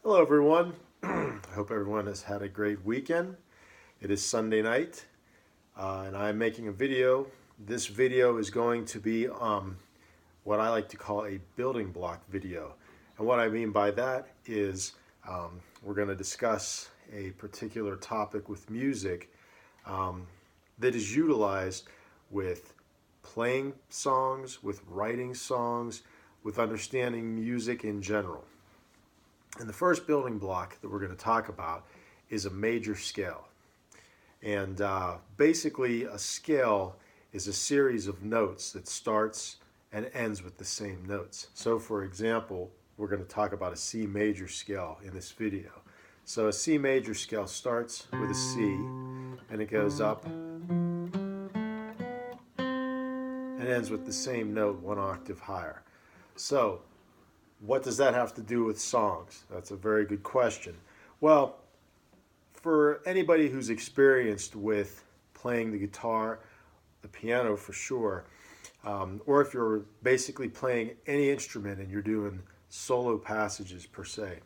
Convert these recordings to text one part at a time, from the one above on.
Hello everyone. I hope everyone has had a great weekend. It is Sunday night and I'm making a video. This video is going to be what I like to call a building block video. And what I mean by that is we're going to discuss a particular topic with music that is utilized with playing songs, with writing songs, with understanding music in general. And the first building block that we're going to talk about is a major scale. And basically a scale is a series of notes that starts and ends with the same notes. So for example, we're going to talk about a C major scale in this video. So a C major scale starts with a C and it goes up and ends with the same note one octave higher. So what does that have to do with songs? That's a very good question. Well, for anybody who's experienced with playing the guitar, the piano for sure, or if you're basically playing any instrument and you're doing solo passages per se,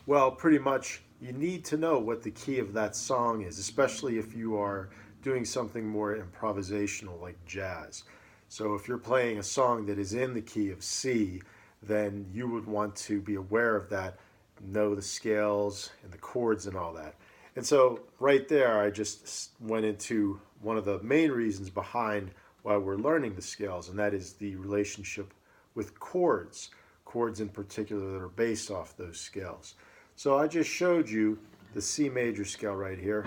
well, pretty much you need to know what the key of that song is, especially if you are doing something more improvisational like jazz. So if you're playing a song that is in the key of C, then you would want to be aware of that, know the scales and the chords and all that. And so right there, I just went into one of the main reasons behind why we're learning the scales, and that is the relationship with chords in particular that are based off those scales. So I just showed you the C major scale right here.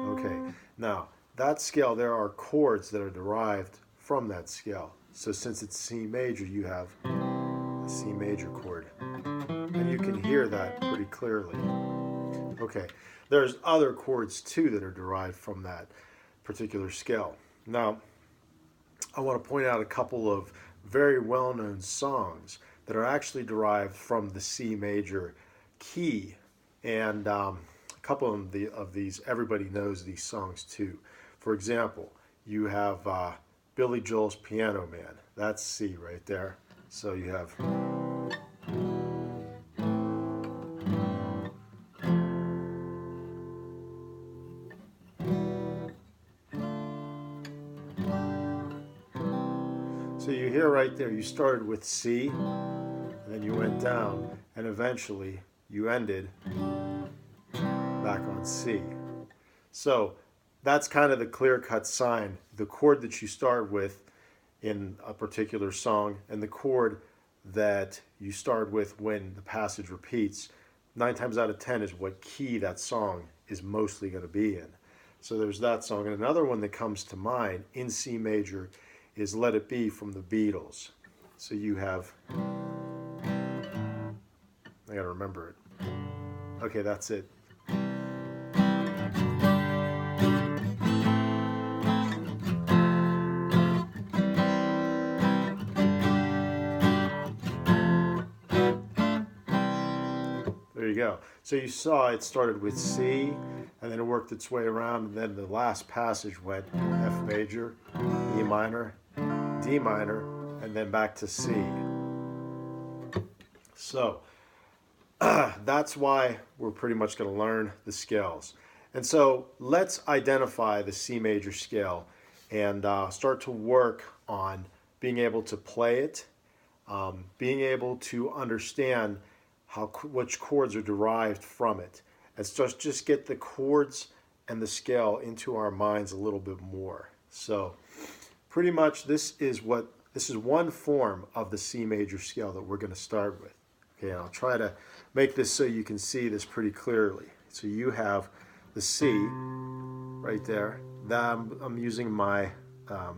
Okay, now that scale, there are chords that are derived from that scale. So since it's C major, you have a C major chord. And you can hear that pretty clearly. Okay, there's other chords too that are derived from that particular scale. Now, I want to point out a couple of very well-known songs that are actually derived from the C major key. And a couple of these, everybody knows these songs too. For example, you have Billy Joel's Piano Man. That's C right there. So you have. So you hear right there, you started with C, and then you went down, and eventually you ended back on C. So that's kind of the clear-cut sign. The chord that you start with in a particular song and the chord that you start with when the passage repeats, 9 times out of 10 is what key that song is mostly going to be in. So there's that song. And another one that comes to mind in C major is Let It Be from the Beatles. So you have, I gotta remember it. Okay, that's it. There you go. So you saw it started with C, and then it worked its way around, and then the last passage went F major, E minor, D minor, and then back to C. So that's why we're pretty much going to learn the scales. And so let's identify the C major scale and start to work on being able to play it, being able to understand which chords are derived from it, and just get the chords and the scale into our minds a little bit more. So pretty much this is one form of the C major scale that we're going to start with. Okay, and I'll try to make this so you can see this pretty clearly. So you have the C right there. That I'm using my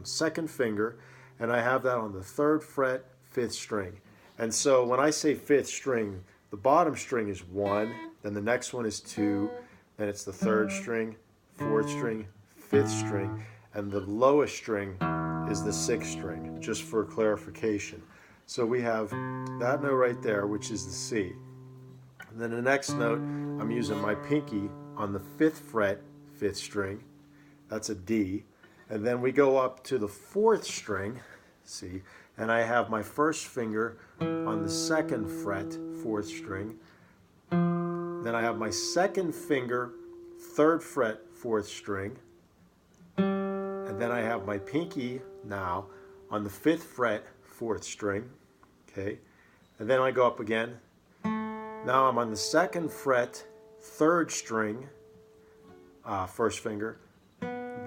second finger, and I have that on the 3rd fret, 5th string. And so when I say 5th string, the bottom string is 1, then the next one is 2, then it's the 3rd string, 4th string, 5th string, and the lowest string is the 6th string, just for clarification. So we have that note right there, which is the C. And then the next note, I'm using my pinky on the 5th fret, 5th string. That's a D. And then we go up to the 4th string, C, and I have my first finger on the 2nd fret, 4th string. Then I have my 2nd finger, 3rd fret, 4th string. And then I have my pinky now on the 5th fret, 4th string. Okay, and then I go up again. Now I'm on the 2nd fret, 3rd string, 1st finger.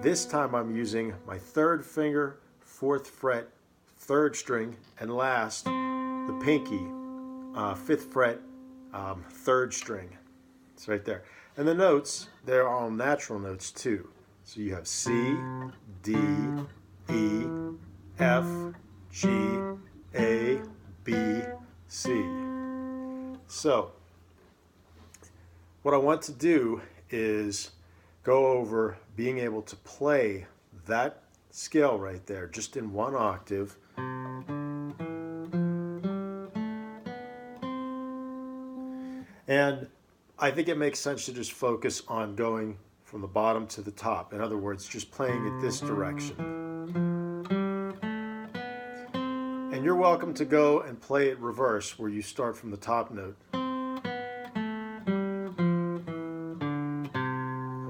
This time I'm using my 3rd finger, 4th fret, 3rd string, and last, the pinky, 5th fret, 3rd string. It's right there. And the notes, they're all natural notes too. So you have C, D, E, F, G, A, B, C. So what I want to do is go over being able to play that scale right there just in one octave. And I think it makes sense to just focus on going from the bottom to the top. In other words, just playing it this direction. And you're welcome to go and play it reverse, where you start from the top note.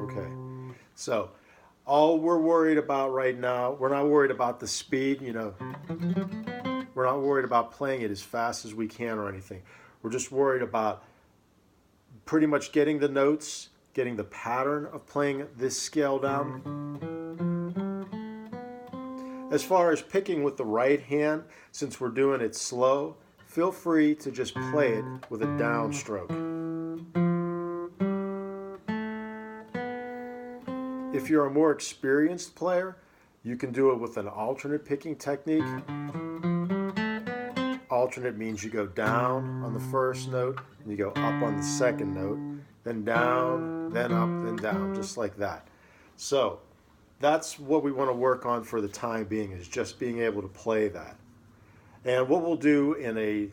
Okay, so all we're worried about right now, we're not worried about the speed, you know. We're not worried about playing it as fast as we can or anything. We're just worried about pretty much getting the notes, getting the pattern of playing this scale down. As far as picking with the right hand, since we're doing it slow, feel free to just play it with a downstroke. If you're a more experienced player, you can do it with an alternate picking technique. Alternate means you go down on the first note, and you go up on the second note, then down, then up, then down, just like that. So that's what we want to work on for the time being, is just being able to play that. And what we'll do in a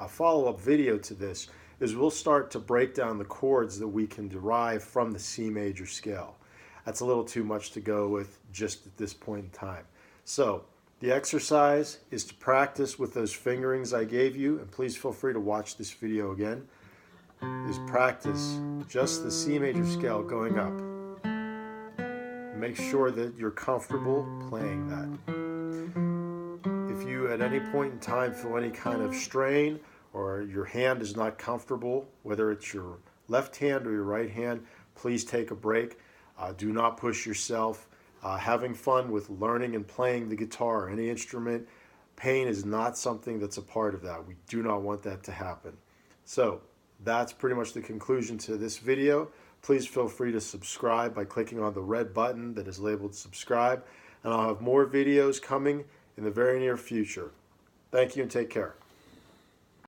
follow-up video to this is we'll start to break down the chords that we can derive from the C major scale. That's a little too much to go with just at this point in time. So the exercise is to practice with those fingerings I gave you, and please feel free to watch this video again, is practice just the C major scale going up. Make sure that you're comfortable playing that. If you at any point in time feel any kind of strain or your hand is not comfortable, whether it's your left hand or your right hand, please take a break. Do not push yourself. Having fun with learning and playing the guitar or any instrument, pain is not something that's a part of that. We do not want that to happen. So that's pretty much the conclusion to this video. Please feel free to subscribe by clicking on the red button that is labeled subscribe, and I'll have more videos coming in the very near future. Thank you and take care.